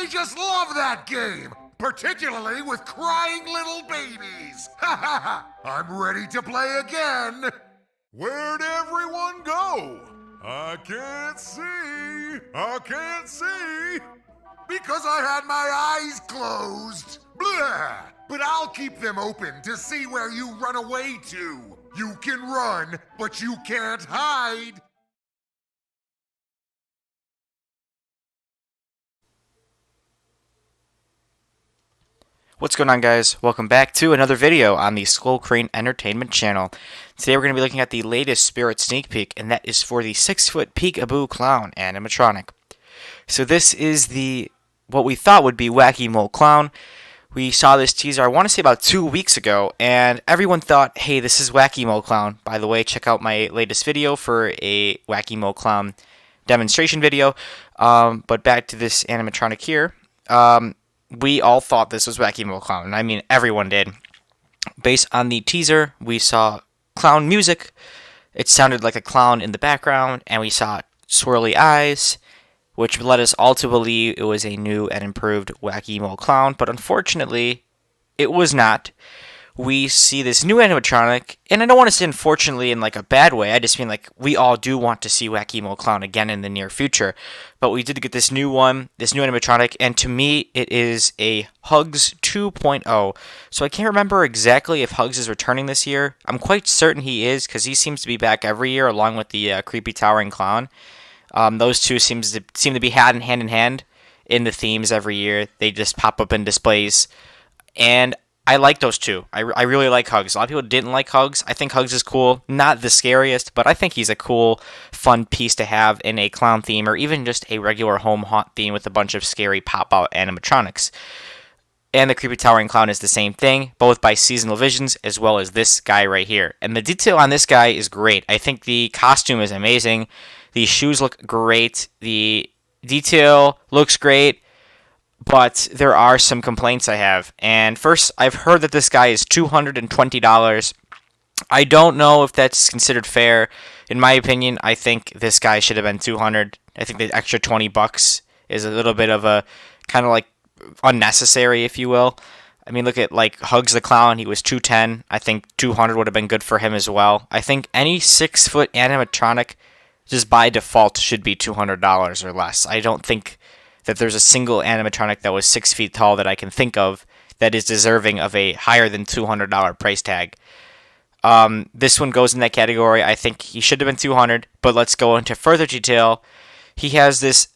I just love that game, particularly with crying little babies. Ha ha ha! I'm ready to play again. Where'd everyone go? I can't see. I can't see. Because I had my eyes closed. Blah! But I'll keep them open to see where you run away to. You can run, but you can't hide. What's going on, guys? Welcome back to another video on the Skull Crane Entertainment channel. Today we're going to be looking at the latest Spirit sneak peek, and that is for the 6-foot Peekaboo Clown animatronic. So this is what we thought would be Wacky Mole Clown. We saw this teaser, I want to say about 2 weeks ago, and everyone thought, hey, this is Wacky Mole Clown. By the way, check out my latest video for a Wacky Mole Clown demonstration video. But back to this animatronic here. We all thought this was Wacky Mole Clown, and I mean everyone did. Based on the teaser, we saw clown music. It sounded like a clown in the background, and we saw swirly eyes, which led us all to believe it was a new and improved Wacky Mole Clown, but unfortunately, it was not. We see this new animatronic, and I don't want to say unfortunately in like a bad way, I just mean like we all do want to see Wacky Mole Clown again in the near future, but we did get this new one, this new animatronic, and to me it is a Hugs 2.0, so I can't remember exactly if Hugs is returning this year. I'm quite certain he is, because he seems to be back every year along with the creepy towering clown. Those two seem to be hand in hand in the themes every year. They just pop up in displays, and I like those two. I really like Hugs. A lot of people didn't like Hugs. I think Hugs is cool. Not the scariest, but I think he's a cool, fun piece to have in a clown theme, or even just a regular home haunt theme with a bunch of scary pop-out animatronics. And the creepy towering clown is the same thing, both by Seasonal Visions as well as this guy right here. And the detail on this guy is great. I think the costume is amazing. The shoes look great. The detail looks great. But there are some complaints I have. And first, I've heard that this guy is $220. I don't know if that's considered fair. In my opinion, I think this guy should have been $200. I think the extra $20 is a little bit of a kind of like unnecessary, if you will. I mean, look at like Hugs the Clown. He was $210. I think $200 would have been good for him as well. I think any 6-foot animatronic just by default should be $200 or less. I don't think that there's a single animatronic that was 6 feet tall that I can think of that is deserving of a higher than $200 price tag. This one goes in that category. I think he should have been $200, but let's go into further detail. He has this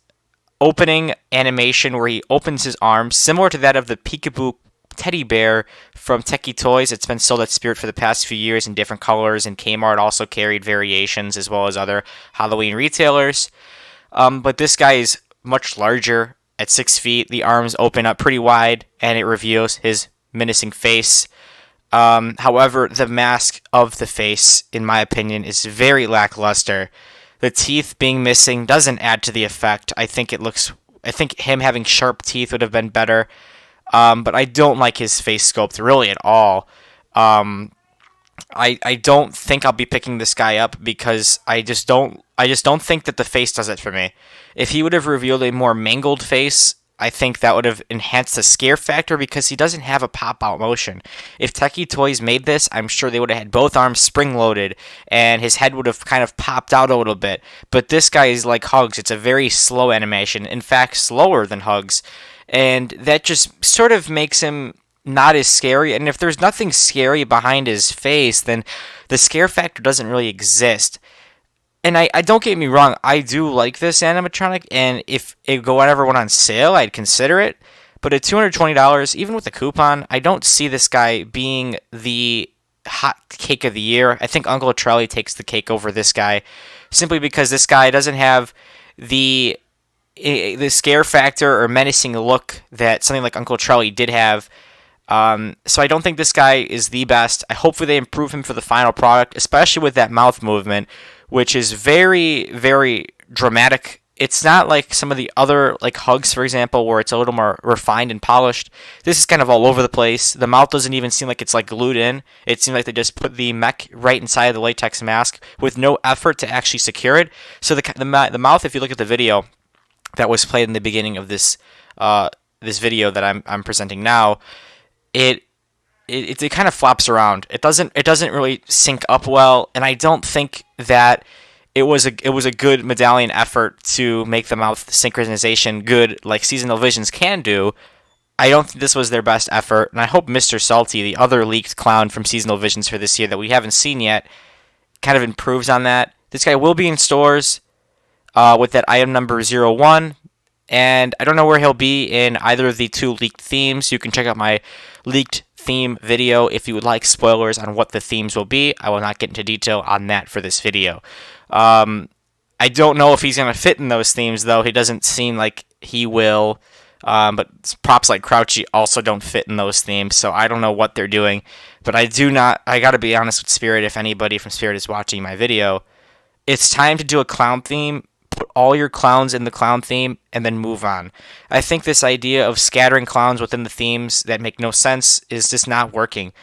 opening animation where he opens his arms, similar to that of the Peekaboo teddy bear from Techie Toys. It's been sold at Spirit for the past few years in different colors, and Kmart also carried variations as well as other Halloween retailers. But this guy is much larger at 6 feet. The arms open up pretty wide, and it reveals his menacing face. However, the mask of the face, in my opinion, is very lackluster. The teeth being missing doesn't add to the effect. I think him having sharp teeth would have been better. But I don't like his face sculpt really at all. I don't think I'll be picking this guy up because I just don't think that the face does it for me. If he would have revealed a more mangled face, I think that would have enhanced the scare factor because he doesn't have a pop-out motion. If Techie Toys made this, I'm sure they would have had both arms spring-loaded and his head would have kind of popped out a little bit. But this guy is like Hugs. It's a very slow animation, in fact, slower than Hugs. And that just sort of makes him not as scary. And if there's nothing scary behind his face, then the scare factor doesn't really exist. And I don't get me wrong, I do like this animatronic, and if it ever went on sale, I'd consider it. But at $220, even with a coupon, I don't see this guy being the hot cake of the year. I think Uncle Trelly takes the cake over this guy, simply because this guy doesn't have the scare factor or menacing look that something like Uncle Trelly did have. So I don't think this guy is the best. Hopefully they improve him for the final product, especially with that mouth movement, which is very, very dramatic. It's not like some of the other, like Hugs, for example, where it's a little more refined and polished. This is kind of all over the place. The mouth doesn't even seem like it's like glued in. It seems like they just put the mech right inside of the latex mask with no effort to actually secure it. So the mouth, if you look at the video that was played in the beginning of this this video that I'm presenting now, it kind of flops around. It doesn't really sync up well, and I don't think that it was a good medallion effort to make the mouth synchronization good like Seasonal Visions can do. I don't think this was their best effort, and I hope Mr. Salty, the other leaked clown from Seasonal Visions for this year that we haven't seen yet, kind of improves on that. This guy will be in stores with that item number 01, and I don't know where he'll be in either of the two leaked themes. You can check out my leaked theme video if you would like spoilers on what the themes will be. I will not get into detail on that for this video. I don't know if he's going to fit in those themes, though. He doesn't seem like he will. But props like Crouchy also don't fit in those themes, so I don't know what they're doing. But I gotta be honest with Spirit, if anybody from Spirit is watching my video, it's time to do a clown theme, put all your clowns in the clown theme, and then move on. I think this idea of scattering clowns within the themes that make no sense is just not working.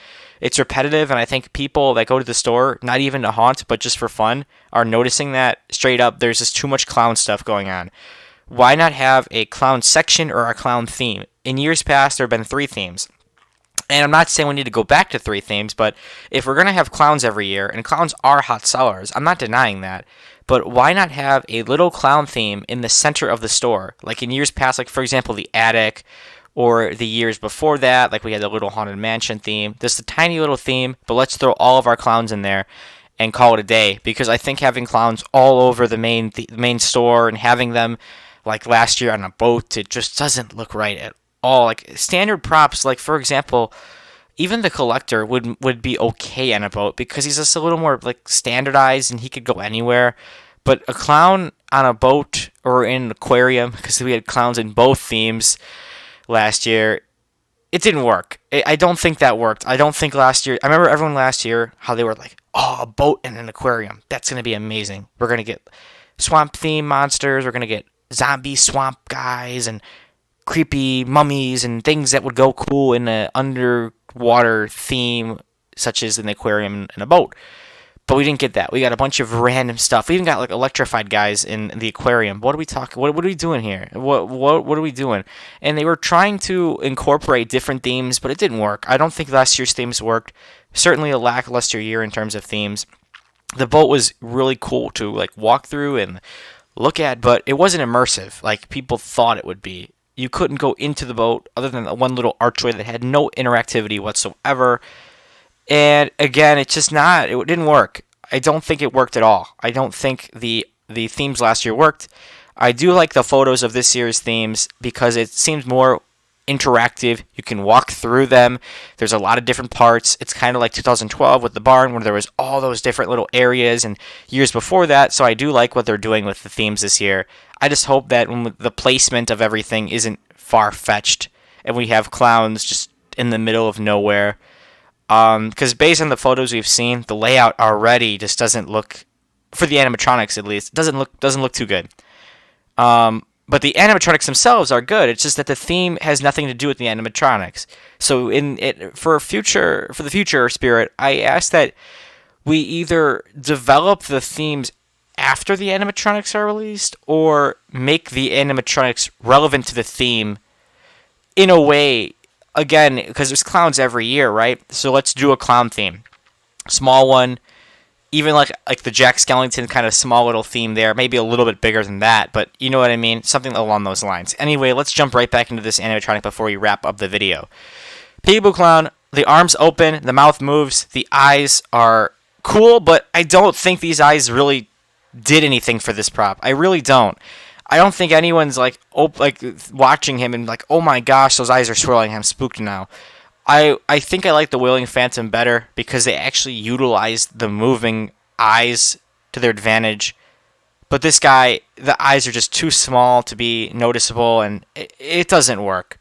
It's repetitive, and I think people that go to the store, not even to haunt, but just for fun, are noticing that straight up there's just too much clown stuff going on. Why not have a clown section or a clown theme? In years past, there have been 3 themes. And I'm not saying we need to go back to 3 themes, but if we're going to have clowns every year, and clowns are hot sellers, I'm not denying that, but why not have a little clown theme in the center of the store? Like in years past, like for example, the attic, or the years before that, like we had the little Haunted Mansion theme. Just a tiny little theme, but let's throw all of our clowns in there and call it a day, because I think having clowns all over the main store and having them like last year on a boat, it just doesn't look right at all. Like standard props, like for example, even the Collector would be okay on a boat because he's just a little more like standardized and he could go anywhere. But a clown on a boat or in an aquarium, because we had clowns in both themes last year, it didn't work. I don't think that worked. I don't think last year, I remember everyone last year, how they were like, oh, a boat and an aquarium, that's going to be amazing. We're going to get swamp theme monsters, we're going to get zombie swamp guys and creepy mummies and things that would go cool in an underwater theme, such as an aquarium and a boat. But we didn't get that. We got a bunch of random stuff. We even got like electrified guys in the aquarium. What are we talking? What are we doing here? What are we doing? And they were trying to incorporate different themes, but it didn't work. I don't think last year's themes worked. Certainly a lackluster year in terms of themes. The boat was really cool to like walk through and look at, but it wasn't immersive like people thought it would be. You couldn't go into the boat other than the one little archway that had no interactivity whatsoever. And again, it didn't work. I don't think it worked at all. I don't think the themes last year worked. I do like the photos of this year's themes because it seems more interactive. You can walk through them. There's a lot of different parts. It's kind of like 2012 with the barn where there was all those different little areas and years before that. So I do like what they're doing with the themes this year. I just hope that the placement of everything isn't far-fetched and we have clowns just in the middle of nowhere. Because based on the photos we've seen, the layout already just doesn't look, for the animatronics at least, doesn't look too good. But the animatronics themselves are good. It's just that the theme has nothing to do with the animatronics. So for the future Spirit, I ask that we either develop the themes after the animatronics are released, or make the animatronics relevant to the theme in a way. Again, because there's clowns every year, right? So let's do a clown theme, small one. Even like the Jack Skellington kind of small little theme there, maybe a little bit bigger than that, but you know what I mean? Something along those lines. Anyway, let's jump right back into this animatronic before we wrap up the video. Peekaboo Clown, the arms open, the mouth moves, the eyes are cool, but I don't think these eyes really did anything for this prop. I really don't. I don't think anyone's like watching him and like, oh my gosh, those eyes are swirling, I'm spooked now. I think I like the Wailing Phantom better because they actually utilized the moving eyes to their advantage. But this guy, the eyes are just too small to be noticeable, and it doesn't work.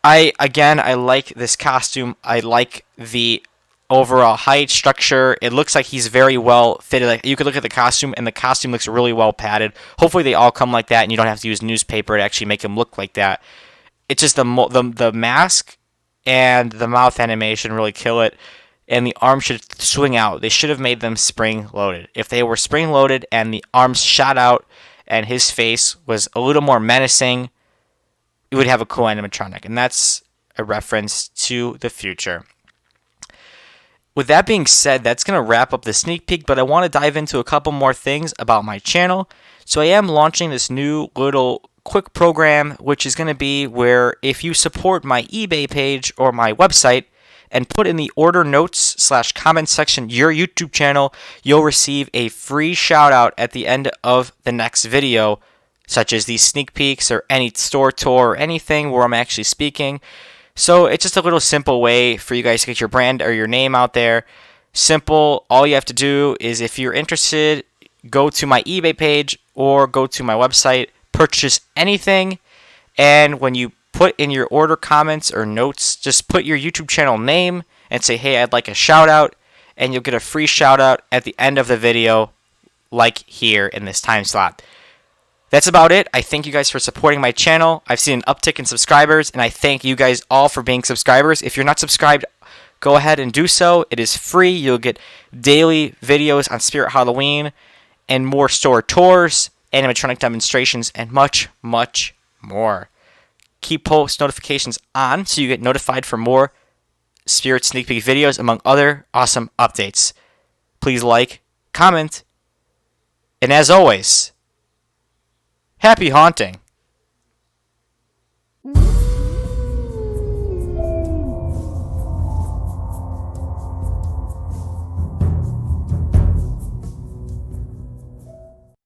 I like this costume. I like the overall height, structure. It looks like he's very well fitted. Like, you could look at the costume, and the costume looks really well padded. Hopefully they all come like that, and you don't have to use newspaper to actually make him look like that. It's just the mask and the mouth animation really kill it, and the arms should swing out. They should have made them spring-loaded. If they were spring-loaded and the arms shot out and his face was a little more menacing, it would have a cool animatronic, and that's a reference to the future. With that being said, that's going to wrap up the sneak peek, but I want to dive into a couple more things about my channel. So I am launching this new little quick program, which is going to be where if you support my eBay page or my website and put in the order notes / comment section your YouTube channel, you'll receive a free shout out at the end of the next video, such as these sneak peeks or any store tour or anything where I'm actually speaking. So it's just a little simple way for you guys to get your brand or your name out there. Simple. All you have to do is, if you're interested, go to my eBay page or go to my website, purchase anything, and when you put in your order comments or notes, just put your YouTube channel name and say, hey, I'd like a shout out, and you'll get a free shout out at the end of the video, like here in this time slot. That's about it. I thank you guys for supporting my channel. I've seen an uptick in subscribers, and I thank you guys all for being subscribers. If you're not subscribed, go ahead and do so. It is free. You'll get daily videos on Spirit Halloween and more store tours, animatronic demonstrations, and much, much more. Keep post notifications on so you get notified for more Spirit Sneak Peek videos, among other awesome updates. Please like, comment, and as always, happy haunting!